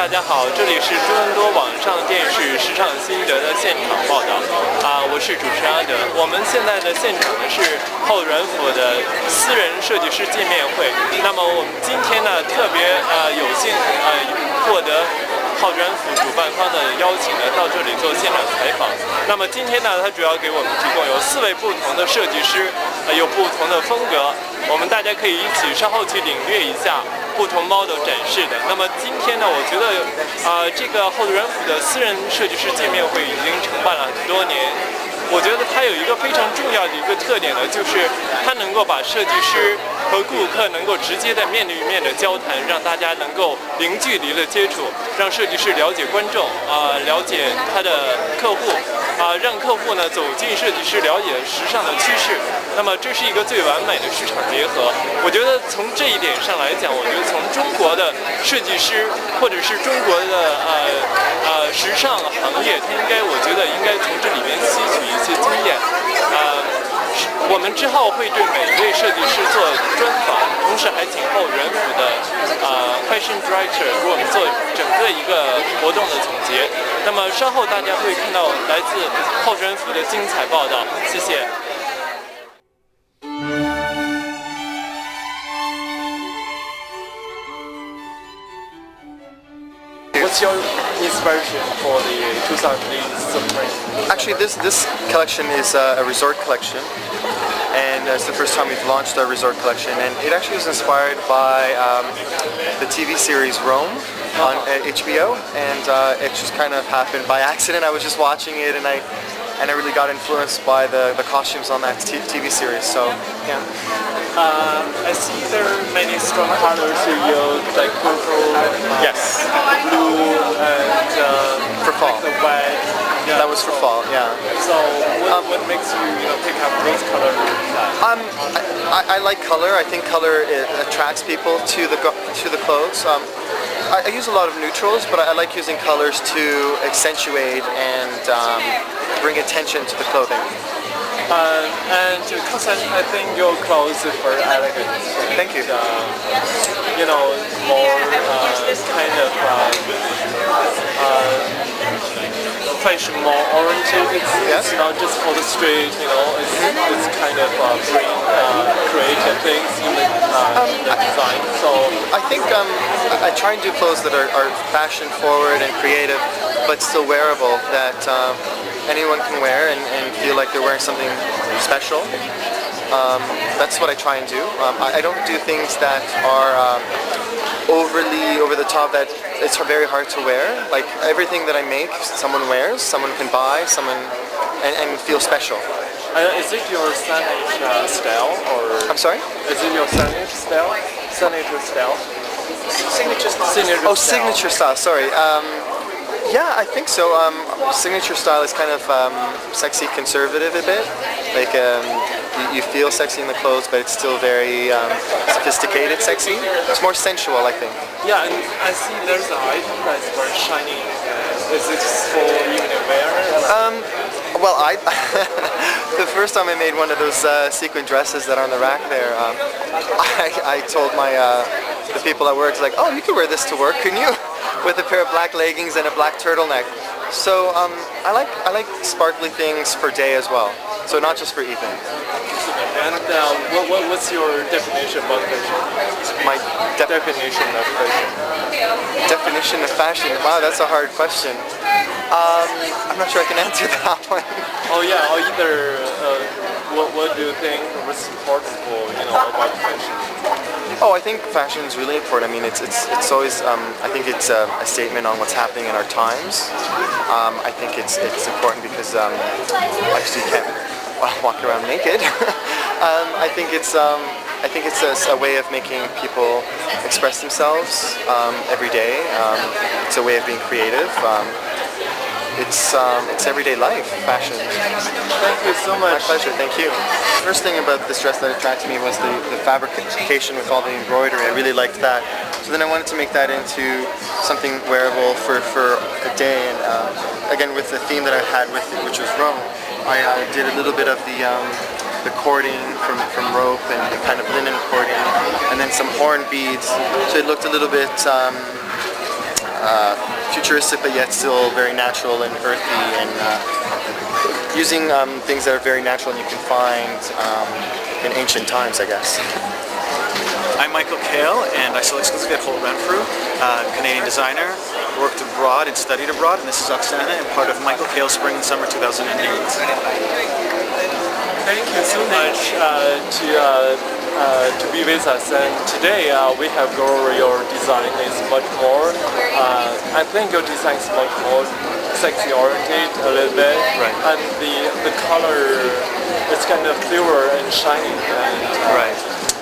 大家好，这里是多伦多网上电视时尚心得的现场报道。我是主持人阿德。我们现在的现场呢是Holt Renfrew的私人设计师见面会。那么我们今天呢特别有幸获得Holt Renfrew主办方的邀请呢，到这里做现场采访。那么今天呢，他主要给我们提供有4位不同的设计师，有不同的风格，我们大家可以一起稍后去领略一下不同 model 展示的。那么今天呢，我觉得这个Holt Renfrew的私人设计师见面会已经承办了很多年。我觉得它有一个非常重要的一个特点呢，就是它能够把设计师和顾客能够直接的面对面的交谈，让大家能够零距离的接触，让设计师了解观众了解他的客户让客户呢走进设计师，了解时尚的趋势。那么这是一个最完美的市场结合。我觉得从这一点上来讲，我觉得从中国的设计师或者是中国的时尚行业，我觉得应该从这里面吸取一些经验。我们之后会对每一位设计师做专访，同时还请Holt Renfrew的Fashion Director 给我们做整个一个活动的总结。那么稍后大家会看到来自Holt Renfrew的精彩报道。谢谢。What's your inspiration for the 2008 spring? Actually, this collection is a resort collection, and it's the first time we've launched our resort collection. And it actually was inspired by the TV series Rome on HBO, and it just kind of happened by accident. I was just watching it, and I really got influenced by the costumes on that TV series. So yeah. I see there are many strong colors you use, like purple, yes, blue, and for fall. Like the white. Yeah, that was for fall. Yeah. So what makes you pick up those colors? I like color. I think color attracts people to the clothes. I use a lot of neutrals, but I like using colors to accentuate and bring attention to the clothing. And because I think your clothes are very elegant. Thank you. More kind of fashion, more oriented. It's not just for the street. It's kind of bring creative things in the design. So I think I try and do clothes that are fashion forward and creative, but still wearable. That anyone can wear and feel like they're wearing something special. That's what I try and do. I don't do things that are overly over the top, that it's very hard to wear. Like everything that I make, someone wears, someone can buy, and feel special. Is it your signature style, or? I'm sorry? Is it your signature style? Signature style? Signature style. Sorry. Yeah, I think so. Signature style is kind of sexy conservative a bit. Like you feel sexy in the clothes, but it's still very sophisticated sexy. It's more sensual, I think. Yeah, and I see there's an item that's very shiny. Is it for evening wear? Well, the first time I made one of those sequin dresses that are on the rack there, I told the people at work, like, oh, you could wear this to work, couldn't you? With a pair of black leggings and a black turtleneck. So I like sparkly things for day as well. So not just for evening. And what's your definition of fashion? My definition of fashion. Definition of fashion? Wow, that's a hard question. I'm not sure I can answer that one. Oh yeah, or either what do you think was important for about fashion? Oh, I think fashion is really important. I mean, it's always I think it's a statement on what's happening in our times. I think it's important because obviously you can't walk around naked. I think it's a way of making people express themselves every day. It's a way of being creative. It's everyday life, fashion. Thank you so much. My pleasure, thank you. First thing about this dress that attracted me was the fabrication with all the embroidery. I really liked that. So then I wanted to make that into something wearable for a day. And again, with the theme that I had with it, which was Rome, I did a little bit of the cording from rope and kind of linen cording, and then some horn beads. So it looked a little bit futuristic but yet still very natural and earthy, and using things that are very natural and you can find in ancient times, I guess. I'm Michael Kale, and I sell exclusively at Holt Renfrew, Canadian designer, worked abroad and studied abroad, and this is Oksana and part of Michael Kale Spring and Summer 2008. Thank you so much to be with us. And today we have your design is much more. I think your design is much more sexy oriented a little bit, right. And the color is kind of pure and shiny. And, right.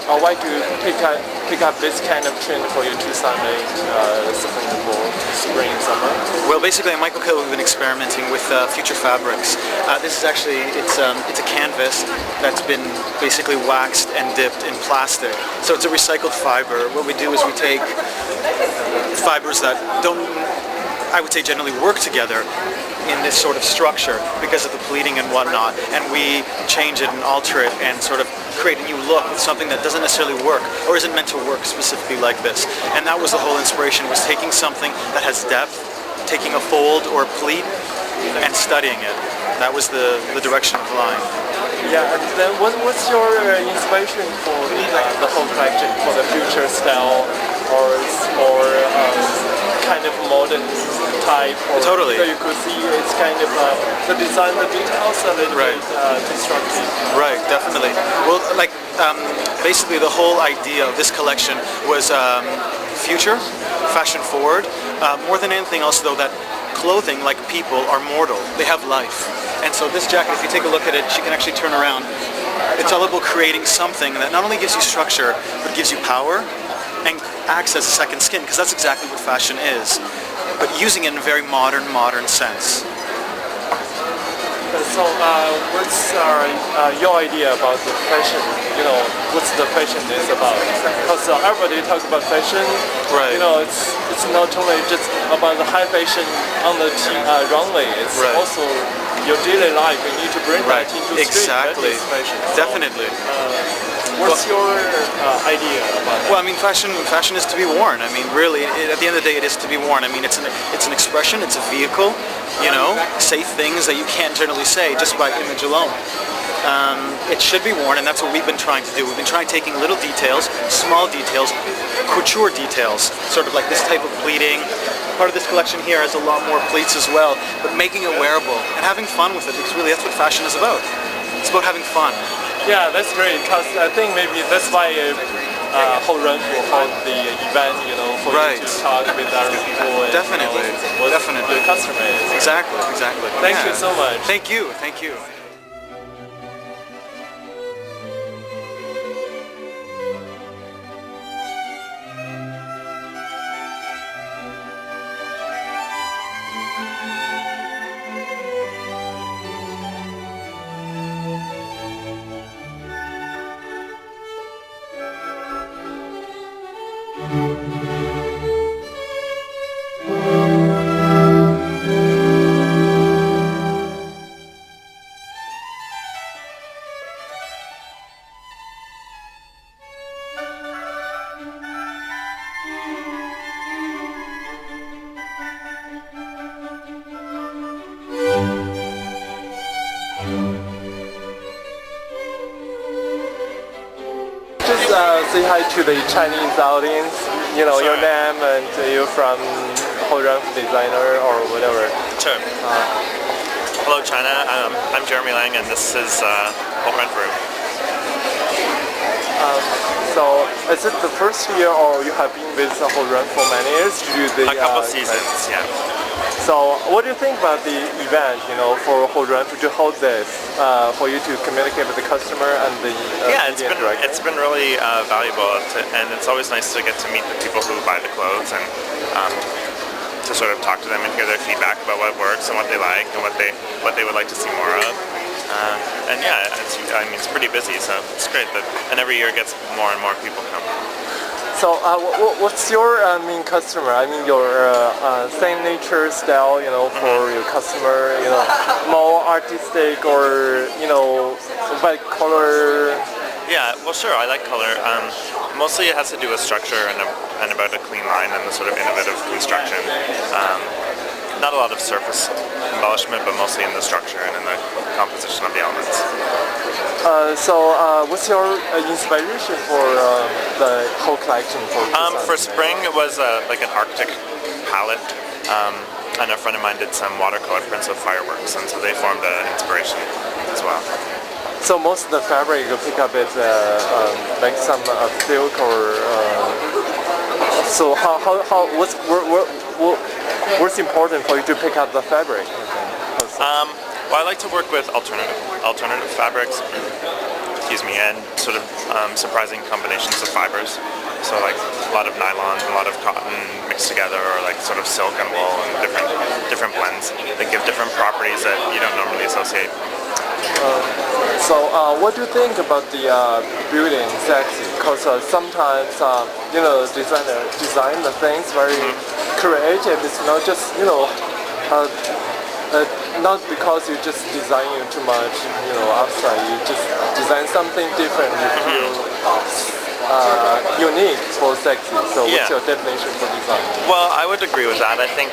Why do you pick up this kind of trend for your 2008 sustainable spring and summer? Well, basically at Michael Kale we've been experimenting with future fabrics. This is actually, it's a canvas that's been basically waxed and dipped in plastic. So it's a recycled fiber. What we do is we take fibers that don't, I would say, generally work together in this sort of structure because of the pleating and whatnot, and we change it and alter it and sort of create a new look with something that doesn't necessarily work or isn't meant to work specifically like this. And that was the whole inspiration, was taking something that has depth, taking a fold or a pleat and studying it. That was the direction of the line. Yeah, and then what's your inspiration for the whole collection, for the future style or kind of modern type? Or totally. You could see it's kind of the design, the details a little right. bit constructive. Right, definitely. Well, like basically the whole idea of this collection was future, fashion forward. More than anything else, though, that clothing, like people, are mortal. They have life. And so this jacket, if you take a look at it, she can actually turn around. It's all about creating something that not only gives you structure, but gives you power and acts as a second skin, because that's exactly what fashion is. But using it in a very modern sense. So what's your idea about the fashion? You know, what's the fashion is about? Because everybody talks about fashion. Right. You know, it's not only just about the high fashion on the runway. It's right. also your daily life. You need to bring right. that into exactly. street fashion. Definitely. What's your idea about that? Well, I mean, fashion is to be worn. I mean, really, at the end of the day, it is to be worn. I mean, it's an expression, it's a vehicle. You know, say things that you can't generally say just by image alone. It should be worn, and that's what we've been trying to do. We've been trying taking little details, small details, couture details, sort of like this type of pleating. Part of this collection here has a lot more pleats as well, but making it wearable and having fun with it, because really that's what fashion is about. It's about having fun. Yeah, that's great, because I think maybe that's why Holt Renfrew hold the event, you know, for right. you to talk with other people and definitely. You know, what definitely. your customer is. Exactly. Thank you so much. Thank you. Just say hi to the Chinese audience. You know, your name and you're from Holt Renfrew designer or whatever. Sure. Hello, China. I'm Jeremy Lang, and this is Holt Renfrew. So, is it the first year, or you have been with Holt Renfrew for many years to do the A couple seasons, yeah. So, what do you think about the event? You know, for Holt Renfrew to hold this, for you to communicate with the customer and the yeah, media director? it's been really valuable, and it's always nice to get to meet the people who buy the clothes and to sort of talk to them and hear their feedback about what works and what they like and what they would like to see more of. And yeah, it's pretty busy, so it's great that, and every year it gets more and more people come. So, what's your main customer? I mean, your same nature style, you know, for your customer, you know, more artistic or, you know, white collar Yeah, well, sure. I like color. Mostly it has to do with structure and about a clean line and the sort of innovative construction. Not a lot of surface embellishment, but mostly in the structure and in the composition of the elements. What's your inspiration for the whole collection? For spring, it was like an Arctic palette. And a friend of mine did some watercolor prints of fireworks, and so they formed an inspiration as well. So most of the fabric you pick up is like some silk or. So what's important for you to pick up the fabric? Well, I like to work with alternative fabrics. Excuse me, and sort of surprising combinations of fibers. So like a lot of nylon, a lot of cotton mixed together, or like sort of silk and wool, and different blends that give different properties that you don't normally associate. What do you think about the building sexy? Because sometimes design the things very creative. It's not just not because you just design too much outside. You just design something different. You feel unique for sexy. So what's your definition for design? Well, I would agree with that. I think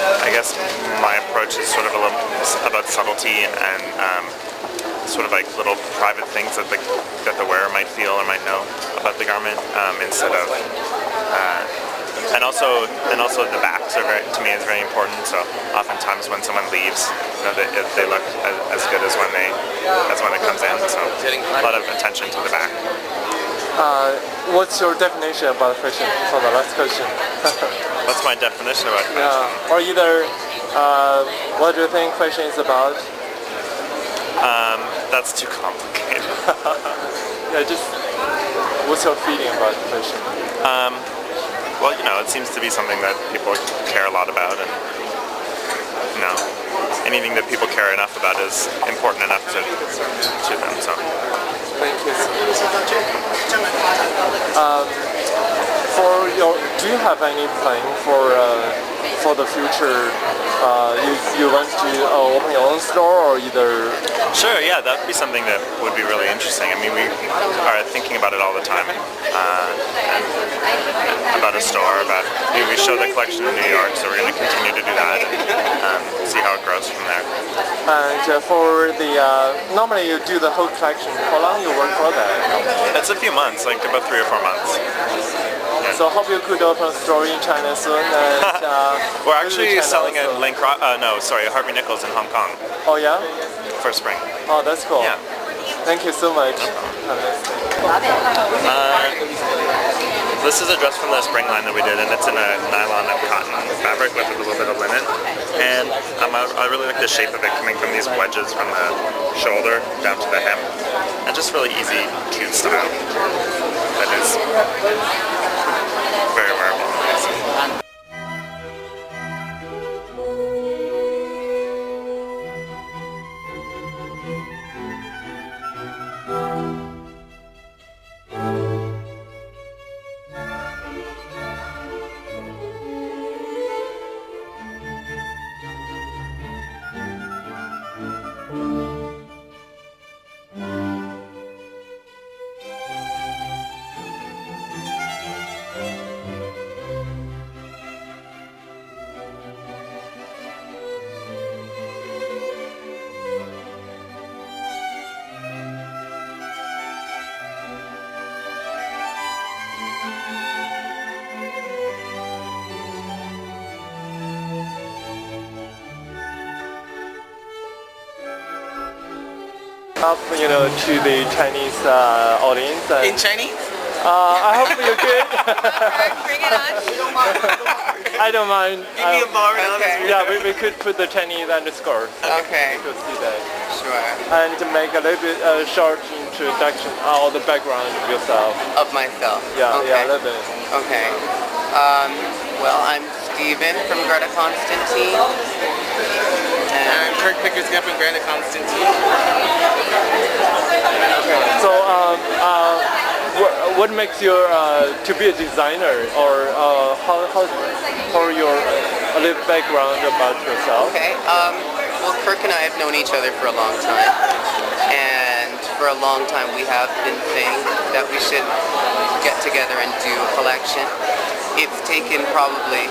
I guess my approach is sort of a little about subtlety and sort of like little private things that the wearer might feel or might know about the garment, instead of and also the backs are to me is very important. So oftentimes when someone leaves, they look as good as when it comes in. So a lot of attention to the back. What's your definition about fashion? For the last question. What's my definition about fashion? Yeah. Or either what do you think fashion is about? That's too complicated. Yeah, just what's your feeling about fashion? Well, it seems to be something that people care a lot about, and anything that people care enough about is important enough to them. So. Thank you. Do you have any plan for the future? You want to open your own store, or either? Sure, yeah, that would be something that would be really interesting. I mean, we are thinking about it all the time, and about a store. We show the collection in New York, so we're going to continue to do that and see how it grows from there. And for normally you do the whole collection. How long you work for that? It's a few months, like about 3 or 4 months. Yeah. So hope you could open a store in China soon. And, we're actually selling at Harvey Nichols in Hong Kong. Oh yeah? For spring. Oh, that's cool. Yeah. Thank you so much. No This is a dress from the spring line that we did, and it's in a nylon and cotton fabric with a little bit of linen. And I really like the shape of it, coming from these wedges from the shoulder down to the hem. And just really easy, cute style. That is very wearable. Up, to the Chinese audience. In Chinese? I hope you could. Bring it on. I don't mind. Give me a bar. Okay. Yeah, we could put the Chinese underscore. Okay. To see that. Sure. And to make a little bit short introduction or the background of yourself. Of myself. Yeah, okay. yeah, a little bit. Okay. Well, I'm Steven from Greta Constantine. And I'm Kirk Pickersky up in Greta Constantine. So, what makes you to be a designer, or how your a little background about yourself? Okay. Well, Kirk and I have known each other for a long time, and for a long time we have been saying that we should get together and do a collection. It's taken probably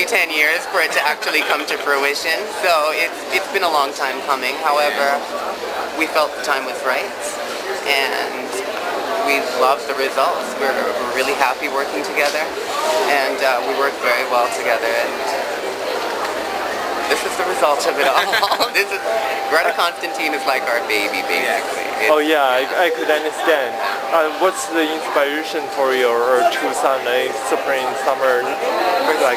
10 years for it to actually come to fruition, so it's been a long time coming. However, we felt the time was right, and we love the results. We're really happy working together, and we work very well together, and this is the result of it all. Greta Constantine is like our baby, basically. Oh yeah, I could understand. What's the inspiration for your 2008 spring summer?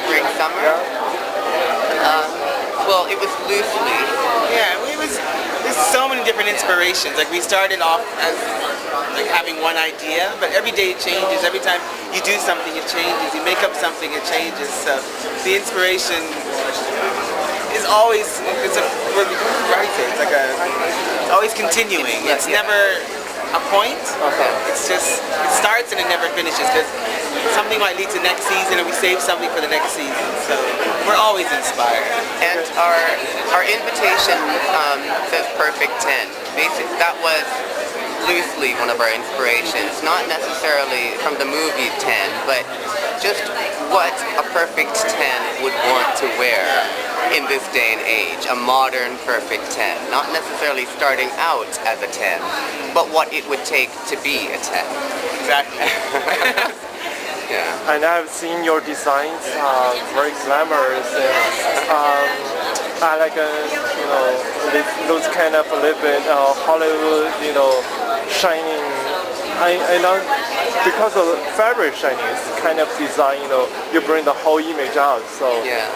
Spring summer? Yeah. Well, it was loosely. Yeah, there's so many different inspirations. Like we started off as like having one idea, but every day it changes. Every time you do something, it changes. You make up something, it changes. So the inspiration is always, it's always continuing. It's never a point. Okay. It's just, it starts and it never finishes, because something might lead to next season, and we save something for the next season. So we're always inspired. And our invitation says Perfect 10. Basically, that was loosely one of our inspirations. Not necessarily from the movie 10, but just what a perfect 10 would want to wear in this day and age. A modern perfect 10. Not necessarily starting out as a 10, but what it would take to be a 10. Exactly. Yeah. And I've seen your designs, very glamorous. I like those kind of a little bit Hollywood, shining. I know because of the fabric shining, it's kind of design. You bring the whole image out. So Yeah.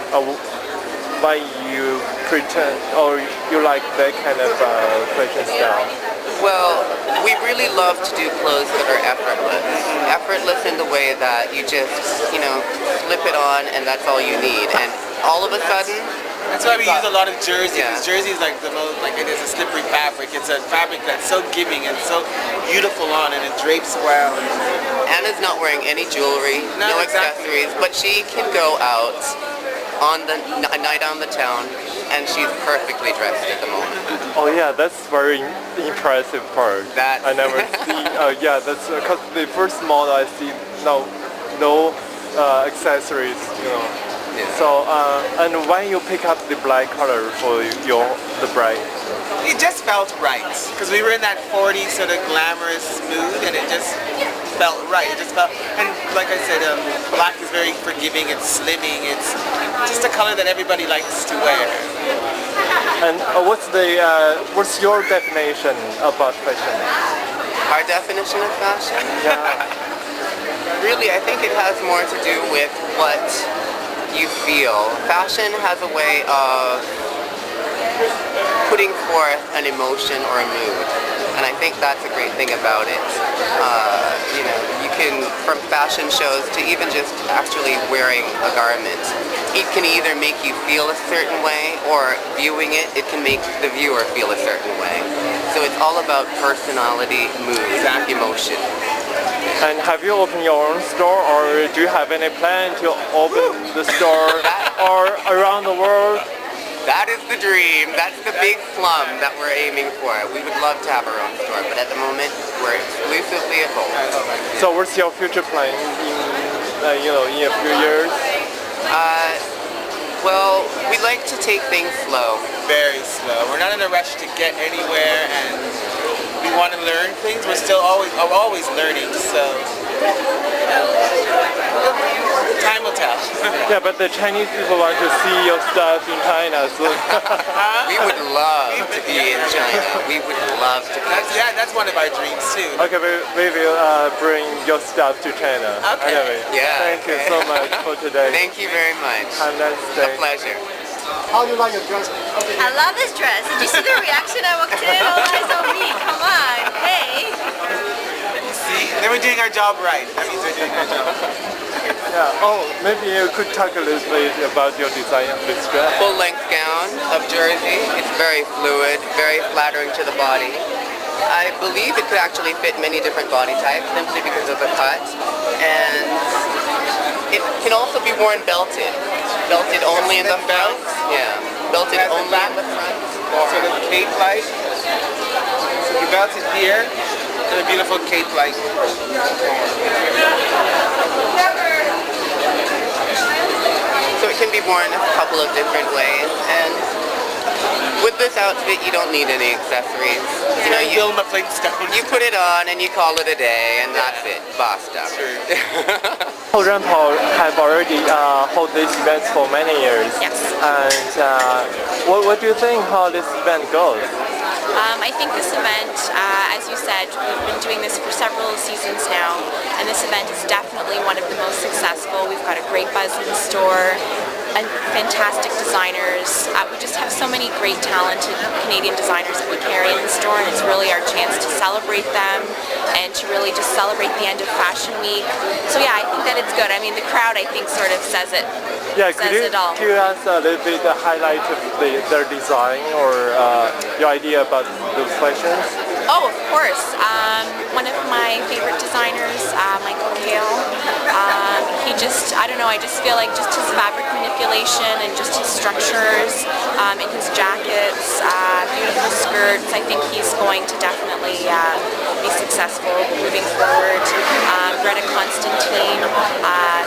why you pretend or you like that kind of fashion style? Well, we really love to do clothes that are effortless. Effortless in the way that you just, slip it on and that's all you need. And all of a sudden, That's why we use a lot of jersey. Yeah. Because jersey is like the most, it is a slippery fabric. It's a fabric that's so giving and so beautiful on, and it drapes well. Anna's not wearing any jewelry, No, no exactly. accessories, but she can go out on a night on the town, and she's perfectly dressed at the moment. Oh yeah, that's very impressive part. That's- I never see. Yeah, that's because the first model I see no accessories. Yeah. So and when you pick up the black color for the bride. It just felt right, because we were in that 40s sort of glamorous mood, and it just felt right. It just felt, and like I said, black is very forgiving. It's slimming. It's just a color that everybody likes to wear. And what's your definition about fashion? Our definition of fashion? Yeah. Really, I think it has more to do with what you feel. Fashion has a way of putting forth an emotion or a mood, and I think that's a great thing about it. You can, from fashion shows to even just actually wearing a garment, it can either make you feel a certain way, or viewing it, it can make the viewer feel a certain way. So it's all about personality, mood, emotion. And have you opened your own store, or do you have any plan to open the store or around the world? That is the dream. That's the big plum that we're aiming for. We would love to have our own store, but at the moment, we're exclusively at Holt. So what's your future plan in a few years? Well, we like to take things slow. Very slow. We're not in a rush to get anywhere, and we want to learn things. We're always learning. So time will tell. Yeah, but the Chinese people want to see your stuff in China, so We would love to be in China. We would love to be. That's one of our dreams too. okay, we will bring your stuff to China. Okay. Anyway, Yeah, thank you so much for today. Thank you very much. Have a nice A day. pleasure. How do you like your dress? I love this dress. Did you see the reaction I walked in? All eyes on me. Come on. Hey. See, then we're doing our job right. That means we're doing our job. Yeah. Oh, maybe you could talk a little bit about your design of this dress. Full-length gown of jersey. It's very fluid, very flattering to the body. I believe it could actually fit many different body types simply because of the cut. And it can also be worn belted. Belted only in the front. Yeah. Belted only in the front. Sort of cape-like. belted here and a beautiful cape-like. So it can be worn a couple of different ways, and with this outfit you don't need any accessories. You know, you put it on and you call it a day, and that's it. Basta. Holt Renfrew have already hold this event for many years. Yes. And what do you think how this event goes? I think this event, as you said, we've been doing this for several seasons now, and this event is definitely one of the most successful. We've got a great buzz in the store, and fantastic designers. We just have so many great talented Canadian designers that we carry in the store, and it's really our chance to celebrate them and to really just celebrate the end of Fashion Week. So yeah, I think that it's good. I mean, the crowd, I think, sort of says it. Yeah, could you give us a little bit the highlight of their design or your idea about those collections? Oh, of course. One of my favorite designers, Michael Kale, he just, I don't know, I just feel like just his fabric manipulation and just his structures in his jackets, beautiful skirts, I think he's going to definitely be successful moving forward. Greta Constantine,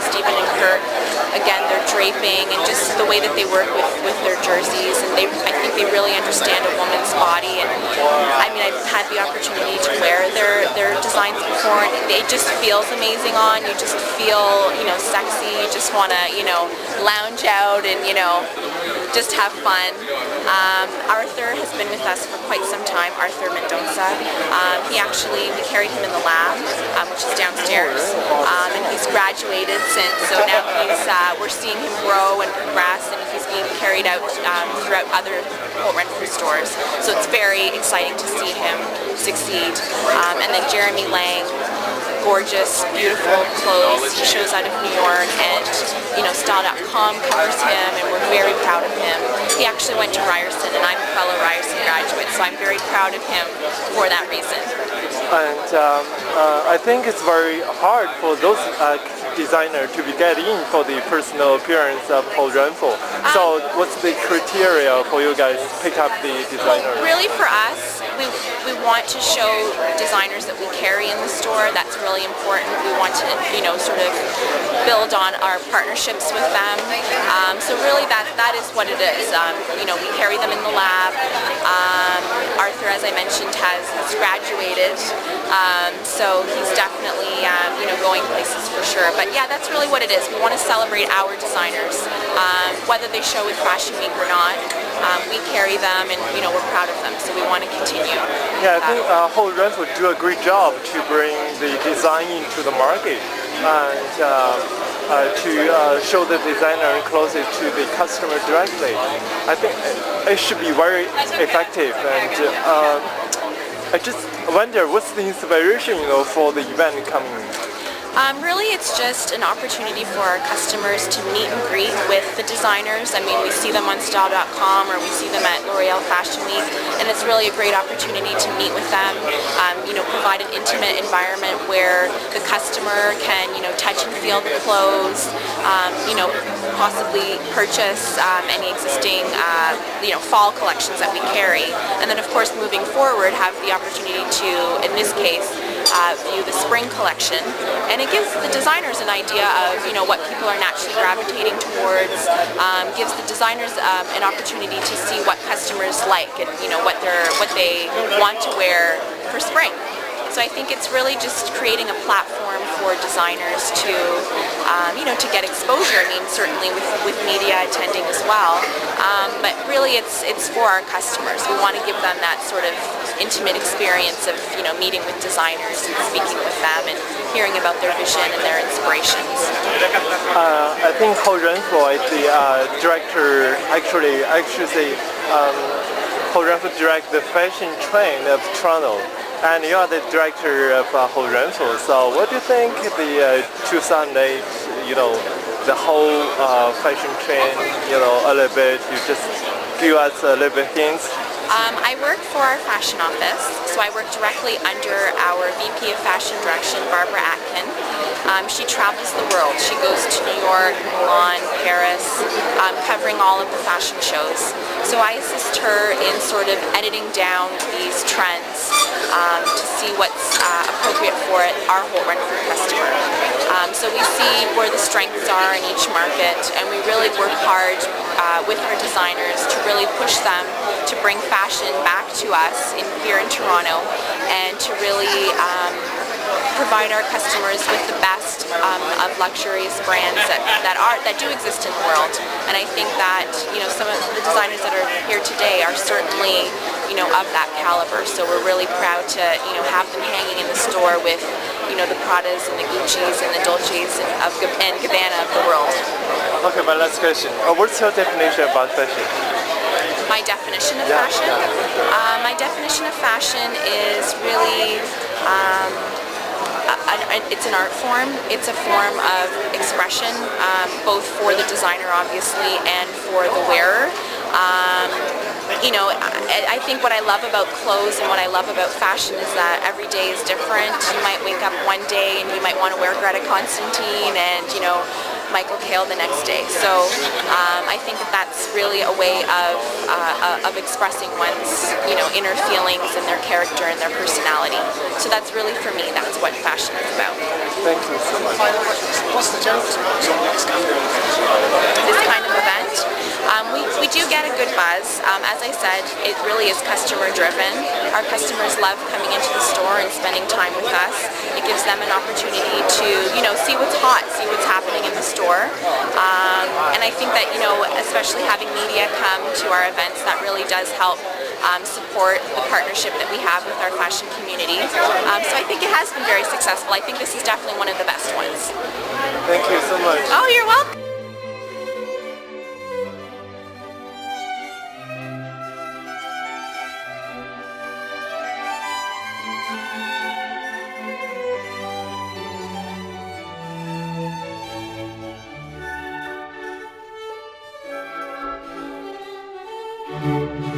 Stephen and Kirk, again, their draping and just the way that they work with their jerseys, and I think they really understand a woman's body. And I mean, I've had the opportunity to wear their designs before, and it just feels amazing on. You just feel, you know, sexy. You just want to, you know, lounge out and, you know, just have fun. Arthur has been with us for quite some time, Arthur Mendoza. We carried him in the lab, which is downstairs, and he's graduated since, so now we're seeing him grow and progress, and he's being carried out throughout other Holt Renfrew stores. So it's very exciting to see him succeed. And then Jeremy Lang, gorgeous, beautiful clothes. He shows out of New York, and you know, Style.com covers him, and we're very proud of him. He actually went to Ryerson, and I'm a fellow Ryerson graduate, so I'm very proud of him for that reason. And I think it's very hard for those designers to be get in for the personal appearance of Holt Renfrew. So what's the criteria for you guys to pick up the designer? Really, for us, we want to show designers that we carry in the store. That's really important. We want to, you know, sort of build on our partnerships with them. So really, that is what it is. You know, we carry them in the lab. Arthur, as I mentioned, has graduated, so he's definitely, you know, going places for sure. But yeah, that's really what it is. We want to celebrate our designers, whether they show with Fashion Week or not. We carry them, and you know, we're proud of them, so we want to continue. Yeah, I think Holt Renfrew do a great job to bring the design into the market and to show the designer closer to the customer directly. I think it should be very effective, and I just wonder what's the inspiration, you know, for the event coming. Really, it's just an opportunity for our customers to meet and greet with the designers. I mean, we see them on Style.com or we see them at L'Oreal Fashion Week, and it's really a great opportunity to meet with them, you know, provide an intimate environment where the customer can, you know, touch and feel the clothes, you know, possibly purchase any existing, you know, fall collections that we carry. And then, of course, moving forward, have the opportunity to, in this case, view the spring collection, and it gives the designers an idea of, you know, what people are naturally gravitating towards, gives the designers an opportunity to see what customers like and, you know, what they want to wear for spring. So I think it's really just creating a platform for designers to, you know, to get exposure. I mean, certainly with media attending as well, but really it's for our customers. We want to give them that sort of intimate experience of, you know, meeting with designers and speaking with them and hearing about their vision and their inspirations. I think Holt Renfrew is the director. Actually, Holt Renfrew direct the fashion trend of Toronto. And you are the director of Holt Renfrew. So what do you think the 2008, you know, the whole fashion trend, you know, a little bit? You just give us a little bit hints. I work for our fashion office, so I work directly under our VP of Fashion Direction, Barbara Atkin. She travels the world. She goes to New York, Milan, Paris, covering all of the fashion shows. So I assist her in sort of editing down these trends to see what's appropriate for our Holt Renfrew customer. So we see where the strengths are in each market, and we really work hard with our designers to really push them to bring fashion back to us here in Toronto, and to really provide our customers with the best of luxurious brands that do exist in the world. And I think that some of the designers that are here today are certainly of that caliber. So we're really proud to have them hanging in the store with the Pradas and the Gucci's and the Dolces and Gabbana of the world. Okay, my last question. What's your definition about fashion? My definition of fashion? My definition of fashion is really it's an art form. It's a form of expression, both for the designer, obviously, and for the wearer. I think what I love about clothes and what I love about fashion is that every day is different. You might wake up one day and you might want to wear Greta Constantine and, Michael Kale the next day. So I think that that's really a way of expressing one's, inner feelings and their character and their personality. So that's really, for me, that's what fashion is about. Thank you so much. What's the general response on this kind of event? We do get a good buzz. As I said, it really is customer driven. Our customers love coming into the store and spending time with us. It gives them an opportunity to, see what's hot, see what's happening in the store. And I think that, especially having media come to our events, that really does help support the partnership that we have with our fashion community. So I think it has been very successful. I think this is definitely one of the best ones. Thank you so much. Oh, you're welcome. Thank you.